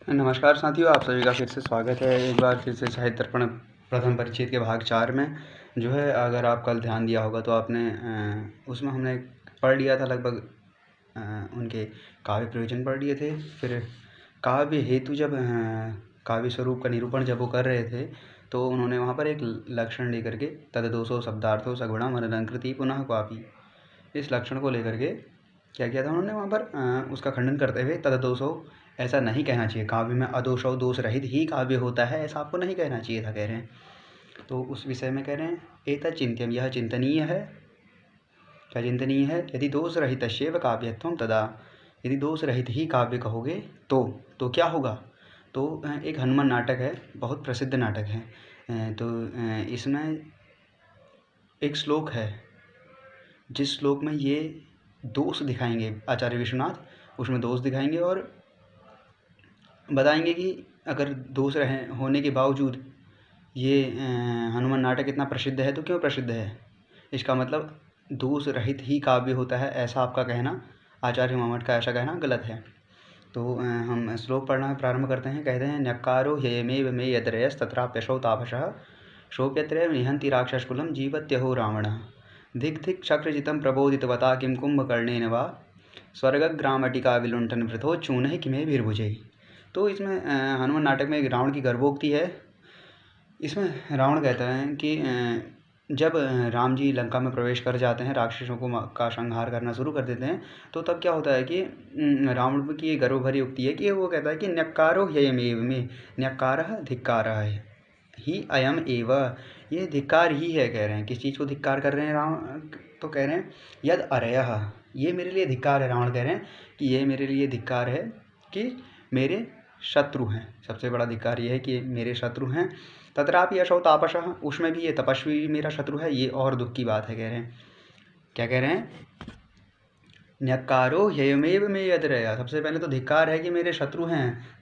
नमस्कार साथियों, आप सभी का फिर से स्वागत है एक बार फिर से साहित्य दर्पण प्रथम परिच्छेद के भाग 4 में। जो है अगर आप कल ध्यान दिया होगा तो आपने उसमें हमने पढ़ लिया था लगभग उनके काव्य प्रयोजन पढ़ लिए थे। फिर काव्य हेतु जब काव्य स्वरूप का निरूपण जब वो कर रहे थे तो उन्होंने वहाँ पर एक लक्षण लेकर के तददोषो शब्दार्थो सगुणम अलंकृति पुनः क्वापि, इस लक्षण को लेकर के क्या किया था उन्होंने वहाँ पर उसका खंडन करते हुए तददोषो ऐसा नहीं कहना चाहिए, काव्य में अदोषो दोष रहित ही काव्य होता है, ऐसा आपको नहीं कहना चाहिए था कह रहे हैं। तो उस विषय में कह रहे हैं एतत् चिंत्यम, यह चिंतनीय है। क्या चिंतनीय है? यदि दोष रहित शैव काव्यत्वम तदा, यदि दोष रहित ही काव्य कहोगे तो क्या होगा? तो एक हनुमान नाटक है, बहुत प्रसिद्ध नाटक है। तो इसमें एक श्लोक है, जिस श्लोक में ये दोष दिखाएंगे आचार्य विश्वनाथ, उसमें दोष दिखाएंगे और बताएंगे कि अगर दोष रहे होने के बावजूद ये हनुमान नाटक इतना प्रसिद्ध है तो क्यों प्रसिद्ध है। इसका मतलब दोष रहित ही काव्य होता है, ऐसा आपका कहना, आचार्य मम्मट का ऐसा कहना गलत है। तो हम श्लोक पढ़ना प्रारंभ करते हैं। कहते हैं न्यक्कारो ह्ययमेव मे यद्रयस् तत्राप्यशौ तापसः शोप्यत्रैव निहन्ति राक्षसकुलं जीवत्यहो रावणः धिक् धिक् शक्रजितं प्रबोधितवता किं कुम्भकर्णेन वा स्वर्गग्रामटिका विलुण्ठन वृथो चूनः किमेभिर्भुजैः। तो इसमें हनुमान नाटक में रावण की गर्भोक्ति है। इसमें रावण कहता है कि जब राम जी लंका में प्रवेश कर जाते हैं, राक्षसों को का संहार करना शुरू कर देते हैं, तो तब क्या होता है कि रावण की ये गर्व भरी उक्ति है कि वो कहता है कि न्यक्कारो ह्ययमेव मे, न्यक्कारः धिक्कारः ही अयम एव, ये धिक्कार ही है। कह रहे हैं किस चीज़ को धिक्कार कर रहे हैं रावण? तो कह रहे हैं यद अरयः, ये मेरे लिए धिक्कार है। रावण कह रहे हैं कि ये मेरे लिए धिक्कार है कि मेरे शत्रु हैं। सबसे बड़ा धिक्कार ये है कि मेरे शत्रु हैं। तत्रापि असौ तापसः, उसमें भी ये तपस्वी मेरा शत्रु है, ये और दुख की बात है। कह रहे हैं क्या कह रहे हैं? न्यक्कारो ह्ययमेव मे यद्रयः, सबसे पहले तो धिक्कार है कि मेरे शत्रु हैं।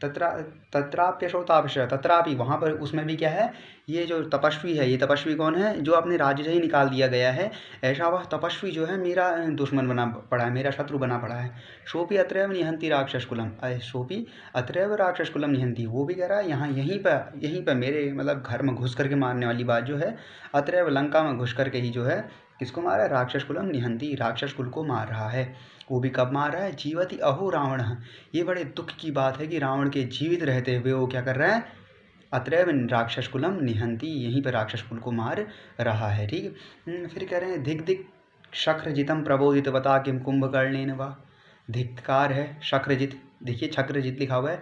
तत्राप्यशौ तापसः, तत्रापि वहाँ पर उसमें भी क्या है, ये जो तपस्वी है, ये तपस्वी कौन है? जो अपने राज्य से ही निकाल दिया गया है, ऐसा वह तपस्वी जो है मेरा दुश्मन बना पड़ा है, मेरा शत्रु बना पड़ा है। सोपि अत्रैव निहन्ति राक्षसकुलम, सोपि अत्रैव राक्षसकुलम निहन्ति, वो भी कह रहा है यहाँ यहीं पर मेरे मतलब घर में घुस करके मारने वाली बात जो है, अत्रैव लंका में घुस करके ही जो है किसको मारा है? राक्षस कुलम निहन्ति, राक्षस कुल को मार रहा है। वो भी कब मार रहा है? जीवति अहो रावण, ये बड़े दुख की बात है कि रावण के जीवित रहते हुए वो क्या कर रहा है? अत्रैव राक्षस कुलम निहन्ति, यहीं पर राक्षस कुल को मार रहा है। ठीक। फिर कह रहे हैं धिक धिक शक्रजितम प्रबोधितवता किम कुंभकर्णेन वा, धिक्कार है शक्रजित, देखिए शक्रजित लिखा हुआ है,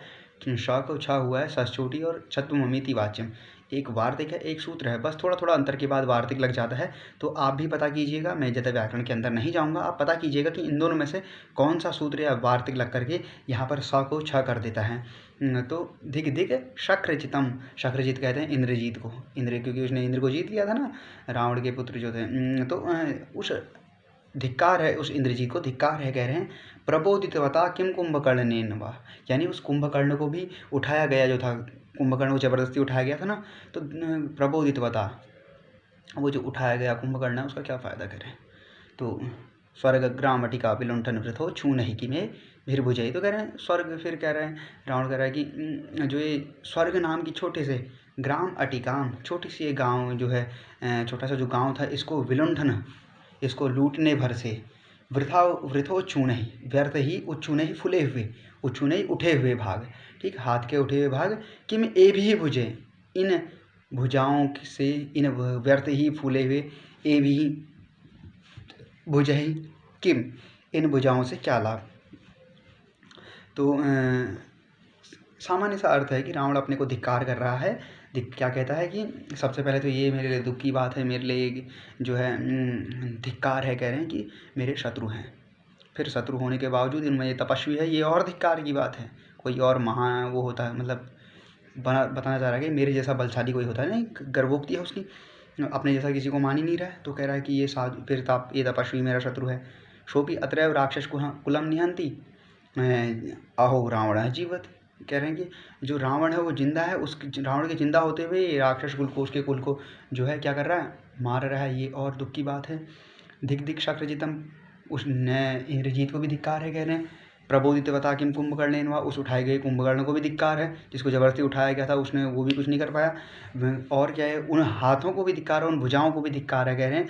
श को छा हुआ है, सचोटी और छत्वमिति वाच्यम, एक वार्तिक है, एक सूत्र है, बस थोड़ा थोड़ा अंतर के बाद वार्तिक लग जाता है। तो आप भी पता कीजिएगा, मैं ज़्यादा व्याकरण के अंदर नहीं जाऊंगा, आप पता कीजिएगा कि इन दोनों में से कौन सा सूत्र या वार्तिक लग करके यहाँ पर स को छ कर देता है। तो धिक धिक शक्रजितम, शक्रजित कहते हैं इंद्रजीत को, इंद्र क्योंकि उसने इंद्र को जीत लिया था ना, रावण के पुत्र जो थे। तो उस धिक्कार है, उस इंद्रजीत को धिक्कार है। कह रहे हैं प्रबोधितवता किम कुंभकर्णेन वा, यानी उस कुंभकर्ण को भी उठाया गया जो था, कुंभकर्ण को जबरदस्ती उठाया गया था ना, तो प्रबोधितवता, वो जो उठाया गया कुंभकर्ण है उसका क्या फ़ायदा करें। तो स्वर्ग ग्रामटिका विलुण्ठन वृथो छूनहि किमे भिर्भुजैः, तो कह रहे हैं स्वर्ग, फिर कह रहे हैं रावण कह रहा है कि जो ये स्वर्ग नाम की छोटे से ग्राम अटिकाम, छोटी सी ये गाँव जो है, छोटा सा जो गाँव था, इसको विलुण्ठन, इसको लूटने भर से, वृथो छूनहि, व्यर्थ ही, उच्छूनहि फूले हुए, उच्छूनहि उठे हुए भाग, ठीक, हाथ के उठे हुए भाग, किम ए भी भुजे, इन भुजाओं से, इन व्यर्थ ही फूले हुए, ए भी भुजहि किम, इन भुजाओं से क्या लाभ। तो सामान्य सा अर्थ है कि रावण अपने को धिक्कार कर रहा है। क्या कहता है कि सबसे पहले तो ये मेरे लिए दुख की बात है, मेरे लिए जो है धिक्कार है। कह रहे हैं कि मेरे शत्रु हैं, फिर शत्रु होने के बावजूद इनमें ये तपस्वी है, ये और धिक्कार की बात है। कोई और महान वो होता है, मतलब बताना चाह रहा है कि मेरे जैसा बलशाली कोई होता है नहीं, गर्भोक्ति है उसकी, अपने जैसा किसी को मान ही नहीं रहा है। तो कह रहा है कि ये साधु, फिर ये तपस्वी मेरा शत्रु है। शोपी अत्रैव राक्षस कुलम निहन्ति अहो रावण जीवत, कह रहे हैं कि जो रावण है वो जिंदा है, उस रावण के जिंदा होते हुए राक्षस कुल को, उसके कुल को जो है क्या कर रहा है? मार रहा है, ये और दुख की बात है। धिक धिक शक्रजितम, उस इंद्रजीत को भी धिक्कार है। कह रहे हैं प्रबोधितवता किम कुंभकर्णेन वा, उस उठाए गए कुंभकर्ण को भी धिक्कार है, जिसको जबरदस्ती उठाया गया था उसने वो भी कुछ नहीं कर पाया। और क्या है, उन हाथों को भी धिक्कार है, उन भुजाओं को भी धिक्कार है। कह रहे हैं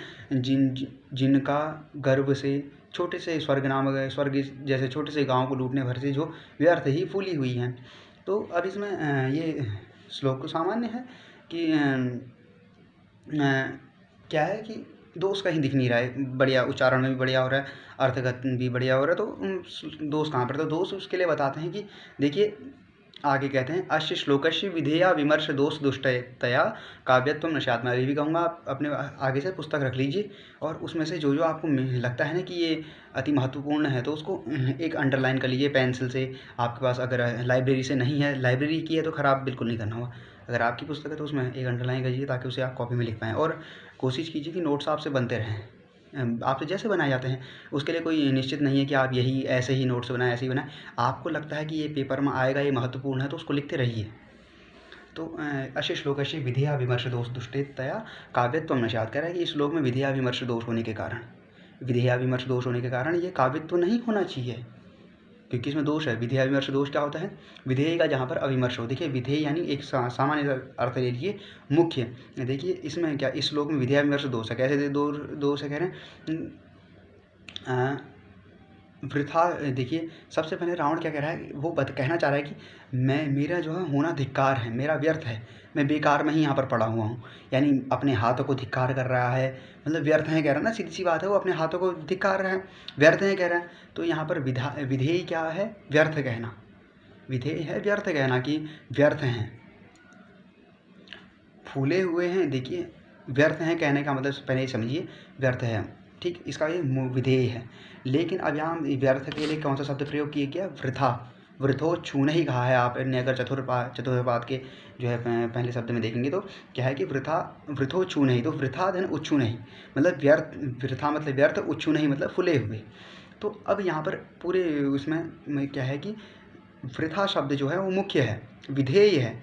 जिनका गर्व से छोटे से स्वर्ग जैसे छोटे से गाँव को लूटने भर से जो व्यर्थ ही फूली हुई हैं। तो अब इसमें ये श्लोक तो सामान्य है कि क्या है कि दोष कहीं दिख नहीं रहा है, बढ़िया उच्चारण में भी बढ़िया हो रहा है, अर्थगत भी बढ़िया हो रहा है, तो दोष कहाँ पर? तो दोष उसके लिए बताते हैं कि देखिए आगे कहते हैं अश्य श्लोकस्य विधेया विमर्श दोष दुष्टतया काव्यत्व नश्यात्। मैं अभी भी कहूँगा आप अपने आगे से पुस्तक रख लीजिए और उसमें से जो जो आपको लगता है ना कि ये अति महत्वपूर्ण है तो उसको एक अंडरलाइन कर लीजिए पेंसिल से। आपके पास अगर लाइब्रेरी से नहीं है, लाइब्रेरी की है तो ख़राब बिल्कुल नहीं करना होगा। अगर आपकी पुस्तक है तो उसमें एक अंडरलाइन करिए ताकि उसे आप कॉपी में लिख पाएँ। और कोशिश कीजिए कि नोट्स आपसे बनते रहें, आपसे जैसे बनाए जाते हैं। उसके लिए कोई निश्चित नहीं है कि आप यही ऐसे ही नोट्स बनाएं, ऐसे ही बनाएं। आपको लगता है कि ये पेपर में आएगा, ये महत्वपूर्ण है, तो उसको लिखते रहिए। तो अश्य श्लोकस्य विधेया विमर्श दोष दुष्टतया काव्यत्व नश्यात्। कह रहा है कि इस श्लोक में विधेया विमर्श दोष होने के कारण ये काव्यत्व नहीं होना चाहिए, क्योंकि इसमें दोष है। विधेय विमर्श दोष क्या होता है? विधेय का जहाँ पर अविमर्श हो। देखिए विधेय यानी एक सामान्य अर्थ ले लीजिए, मुख्य। देखिए इसमें क्या, इस श्लोक में विधेय विमर्श दोष है। कैसे दोष है? कह रहे हैं वृथा। देखिए सबसे पहले रावण क्या कह रहा है, वो कहना चाह रहा है कि मेरा जो है होना धिक्कार है, मेरा व्यर्थ है, मैं बेकार में ही यहाँ पर पड़ा हुआ हूँ। यानी अपने हाथों को धिक्कार कर रहा है, मतलब व्यर्थ है कह रहा है ना, सीधी सी बात है, वो अपने हाथों को धिक्कार रहा है, व्यर्थ है कह रहा है। तो यहाँ पर विधेय क्या है? व्यर्थ कहना। विधेय है व्यर्थ कहना कि व्यर्थ हैं, फूले हुए हैं। देखिए व्यर्थ हैं कहने का मतलब पहले ही समझिए, व्यर्थ है, ठीक, इसका ये विधेय है। लेकिन अब यहाँ व्यर्थ के लिए कौन सा शब्द प्रयोग किया गया? वृथा। वृथो छूने ही कहा है। आपने अगर चतुर्पाद के जो है पहले शब्द में देखेंगे तो क्या है कि वृथो छू नहीं, तो वृथा धन उच्छू नहीं, मतलब व्यर्थ। वृथा मतलब व्यर्थ, उच्छू नहीं मतलब फुले हुए। तो अब यहाँ पर पूरे उसमें क्या है कि वृथा शब्द जो है वो मुख्य है, विधेय है।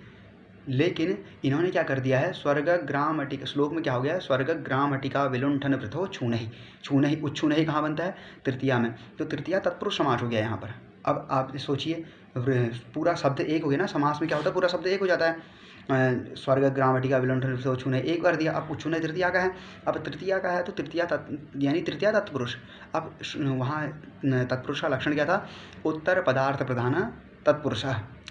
लेकिन इन्होंने क्या कर दिया है, स्वर्ग ग्राम अटिका, श्लोक में क्या हो गया? स्वर्ग ग्राम अटिका विलुंठन वृथो छूनहि। छूनहि उच्छूनहि कहाँ बनता है? तृतीया में। तो तृतीया तत्पुरुष समास हो गया यहाँ पर। अब आप सोचिए, पूरा शब्द एक हो गया ना, समास में क्या होता है, पूरा शब्द एक हो जाता है। स्वर्ग ग्राम अटिका विलुंठन वृथो छूनहि एक कर दिया, अब उच्छूनहि तृतीया का है। अब तृतीया का है तो तृतीया यानी तृतीया तत्पुरुष। अब वहाँ तत्पुरुष का लक्षण क्या था? उत्तर पदार्थ प्रधान तत्पुरुष,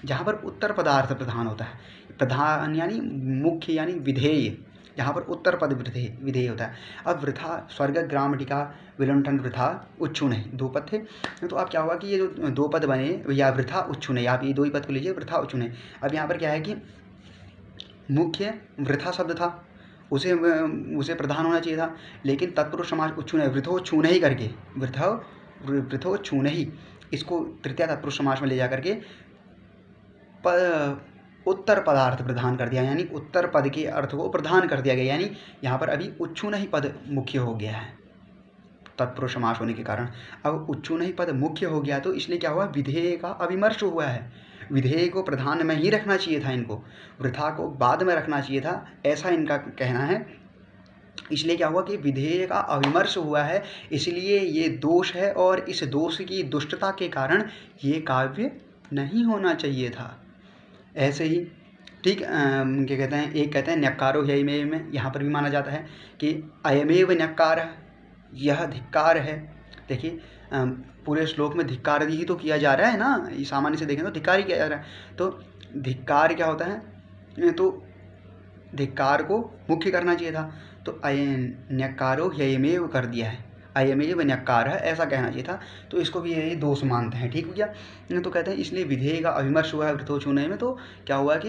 जहाँ पर उत्तर पदार्थ प्रधान होता है। प्रधान यानी मुख्य यानी विधेय, जहाँ पर उत्तर पद विधेय होता है। अब वृथा, स्वर्ग ग्राम अटिका विलुंठन वृथा उच्छूनहि, दो पद थे। तो अब क्या हुआ कि ये जो दो पद बने, या वृथा उच्छूनहि, आप ये दो ही पद को लीजिए, वृथा उच्छूनहि। अब यहाँ पर क्या है कि मुख्य वृथा शब्द था, उसे प्रधान होना चाहिए था, लेकिन तत्पुरुष समास उच्छूनहि, वृथो छूनहि करके, वृथो छूनहि, इसको तृतीया तत्पुरुष समास में ले जा करके उत्तर पदार्थ प्रधान कर दिया, यानी उत्तर पद के अर्थ को प्रधान कर दिया गया। यानी यहाँ पर अभी उच्छूनहि पद मुख्य हो गया है तत्पुरुष समास होने के कारण। अब उच्छूनहि पद मुख्य हो गया तो इसलिए क्या हुआ? विधेय का अविमर्श हुआ है। विधेय को प्रधान में ही रखना चाहिए था इनको, वृथा को बाद में रखना चाहिए था, ऐसा इनका कहना है। इसलिए क्या हुआ कि विधेय का अविमर्श हुआ है, इसलिए ये दोष है, और इस दोष की दुष्टता के कारण ये काव्य नहीं होना चाहिए था। ऐसे ही ठीक क्या कहते हैं, एक कहते हैं न्यक्कारो ह्ययमेव में, यहाँ पर भी माना जाता है कि अयमेव न्यक्कार, यह धिक्कार है। देखिए पूरे श्लोक में धिक्कार ही तो किया जा रहा है ना, ये सामान्य से देखें तो धिक्कार ही किया जा रहा है। तो धिक्कार क्या होता है? तो धिक्कार को मुख्य करना चाहिए था, तो न्यक्कारो ह्ययमेव कर दिया है, अयमेव न्यक्कार है ऐसा कहना चाहिए था। तो इसको भी ये दोष मानते हैं, ठीक हो गया। तो कहते हैं इसलिए विधेय का अविमर्श हुआ है वृथो छूनहि में, तो क्या हुआ कि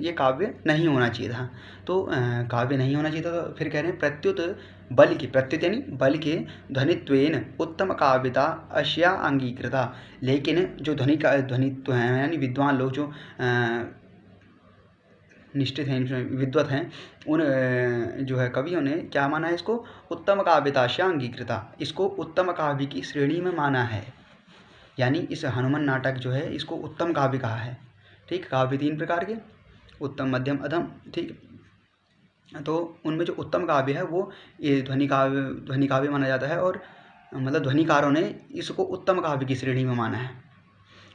ये काव्य नहीं होना चाहिए था। तो काव्य नहीं होना चाहिए था। तो फिर कह रहे हैं प्रत्युत बल की, प्रत्युत यानी बल के ध्वनित्वेन उत्तम काव्यता अश्या अंगीकृता। लेकिन जो ध्वनित्व हैं यानी विद्वान लोग जो निष्ठित हैं, विद्वत हैं, उन जो है कवियों ने क्या माना है इसको? उत्तम काव्यताश्या अंगीकृता, इसको उत्तम काव्य की श्रेणी में माना है। यानी इस हनुमान नाटक जो है इसको उत्तम काव्य कहा है। ठीक, काव्य तीन प्रकार के, उत्तम मध्यम अधम, ठीक। तो उनमें जो उत्तम काव्य है वो ये ध्वनि काव्य माना जाता है, और मतलब ध्वनिकारों ने इसको उत्तम काव्य की श्रेणी में माना है।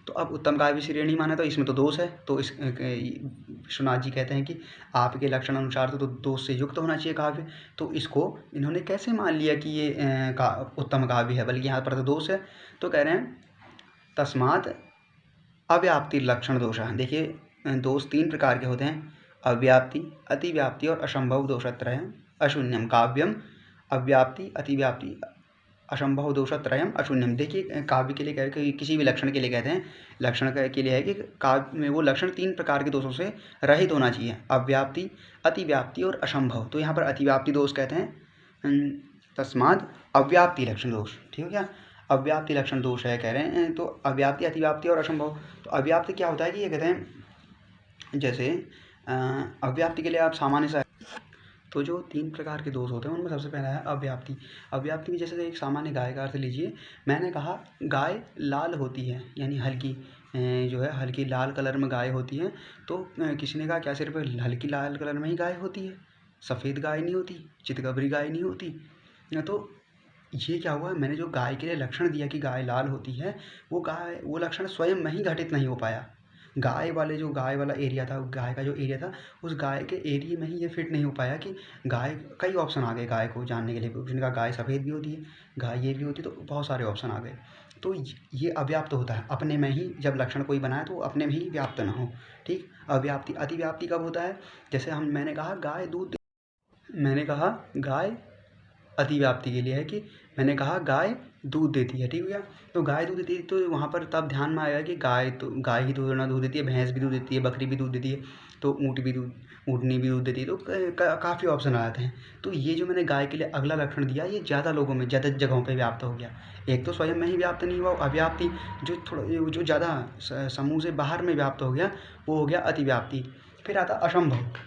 तो अब उत्तम काव्य श्रेणी माना तो इसमें तो दोष है, तो इस विश्वनाथ जी कहते हैं कि आपके लक्षण अनुसार तो दोष से युक्त होना चाहिए काव्य। तो इसको इन्होंने कैसे मान लिया कि ये उत्तम काव्य है, बल्कि यहाँ पर तो दोष है। तो कह रहे हैं तस्मात् अव्याप्ति लक्षण दोष। देखिए दोष 3 प्रकार के होते हैं, अव्याप्ति, अतिव्याप्ति और असंभव दोषत्रयम् अशून्यम काव्यम अव्याप्ति, अतिव्याप्ति, असंभव दोषत्रयम् अशून्यम। देखिए काव्य के लिए कह कि किसी भी लक्षण के लिए कहते हैं, लक्षण के लिए है कि काव्य में वो लक्षण 3 प्रकार के दोषों से रहित होना चाहिए, अव्याप्ति, अतिव्याप्ति और असंभव। तो यहाँ पर अतिव्याप्ति दोष कहते हैं तस्मात् अव्याप्ति लक्षण दोष। ठीक है क्या, अव्याप्ति लक्षण दोष है कह रहे हैं। तो अव्याप्ति, अतिव्याप्ति और असंभव। तो अव्याप्ति क्या होता है कि ये कहते हैं जैसे अव्याप्ति के लिए आप सामान्य सा, तो जो 3 प्रकार के दोष होते हैं उनमें सबसे पहला है अव्याप्ति। अव्याप्ति में जैसे एक सामान्य गाय का अर्थ लीजिए, मैंने कहा गाय लाल होती है, यानी हल्की जो है हल्की लाल कलर में गाय होती है। तो किसी ने कहा क्या सिर्फ हल्की लाल कलर में ही गाय होती है, सफ़ेद गाय नहीं होती, चितकबरी गाय नहीं होती। तो ये क्या हुआ, मैंने जो गाय के लिए लक्षण दिया कि गाय लाल होती है, वो लक्षण स्वयं में ही घटित नहीं हो पाया। गाय वाला एरिया था, गाय का जो एरिया था, उस गाय के एरिया में ही ये फिट नहीं हो पाया कि गाय, कई ऑप्शन आ गए गाय को जानने के लिए। उसने कहा गाय सफ़ेद भी होती है, गाय ये भी होती है, तो बहुत सारे ऑप्शन आ गए। तो ये अव्याप्त होता है, अपने में ही जब लक्षण कोई बनाए तो अपने में ही व्याप्त ना हो। ठीक, अव्याप्ति। अतिव्याप्ति कब होता है, जैसे मैंने कहा गाय अतिव्याप्ति के लिए है कि मैंने कहा गाय दूध देती है। ठीक हो गया, तो गाय दूध देती है, तो वहाँ पर तब ध्यान में आएगा कि गाय ही दूध देती है, भैंस भी दूध देती है, बकरी भी दूध देती है, तो ऊँटनी भी दूध देती है। तो काफ़ी ऑप्शन आ जाते हैं। तो ये जो मैंने गाय के लिए अगला लक्षण दिया, ये ज़्यादा लोगों में, ज़्यादा जगहों पर व्याप्त हो गया। एक तो स्वयं में ही व्याप्त नहीं हुआ अव्याप्ति, जो ज़्यादा समूह से बाहर में व्याप्त हो गया, वो हो गया अतिव्याप्ति। फिर आता असंभव।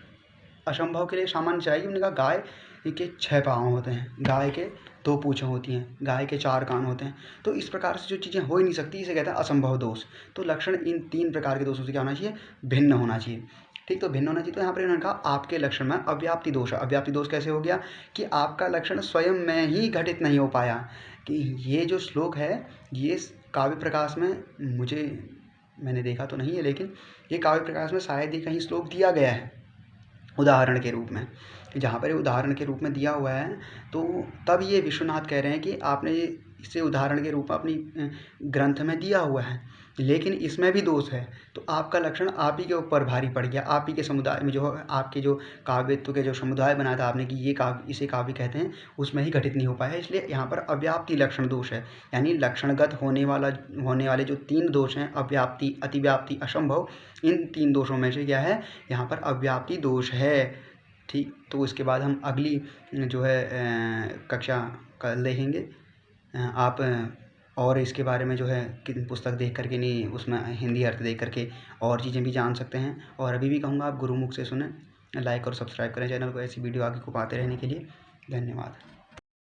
असंभव के लिए सामान्य चाहिए, उन्होंने कहा गाय के 6 पाँव होते हैं, गाय के 2 पूँछें होती हैं, गाय के 4 कान होते हैं। तो इस प्रकार से जो चीज़ें हो ही नहीं सकती, इसे कहते हैं असंभव दोष। तो लक्षण इन 3 प्रकार के दोषों से क्या होना चाहिए, भिन्न होना चाहिए। ठीक, तो भिन्न होना चाहिए। तो यहाँ पर इन्होंने कहा आपके लक्षण में अव्याप्ति दोष है। अव्याप्ति दोष कैसे हो गया कि आपका लक्षण स्वयं में ही घटित नहीं हो पाया। कि ये जो श्लोक है, ये काव्य प्रकाश में मैंने देखा तो नहीं है, लेकिन ये काव्य प्रकाश में शायद ही कहीं श्लोक दिया गया है उदाहरण के रूप में। जहाँ पर उदाहरण के रूप में दिया हुआ है, तो तब ये विश्वनाथ कह रहे हैं कि आपने इसे उदाहरण के रूप में अपनी ग्रंथ में दिया हुआ है, लेकिन इसमें भी दोष है। तो आपका लक्षण आप ही के ऊपर भारी पड़ गया, आप ही के समुदाय में, जो आपके जो काव्यत्व के जो समुदाय बनाया था आपने कि ये काव्य, इसे काव्य कहते हैं, उसमें ही घटित नहीं हो पाया। इसलिए यहाँ पर अव्याप्ति लक्षण दोष है, यानी लक्षणगत होने वाले जो 3 दोष हैं, अव्याप्ति, अतिव्याप्ति, असंभव, इन 3 दोषों में से क्या है, यहाँ पर अव्याप्ति दोष है। ठीक, तो इसके बाद हम अगली जो है कक्षा कल देखेंगे। आप और इसके बारे में जो है पुस्तक देख करके नहीं, उसमें हिंदी अर्थ देख करके और चीज़ें भी जान सकते हैं। और अभी भी कहूँगा आप गुरुमुख से सुनें, लाइक और सब्सक्राइब करें चैनल को, ऐसी वीडियो आगे को पाते रहने के लिए। धन्यवाद।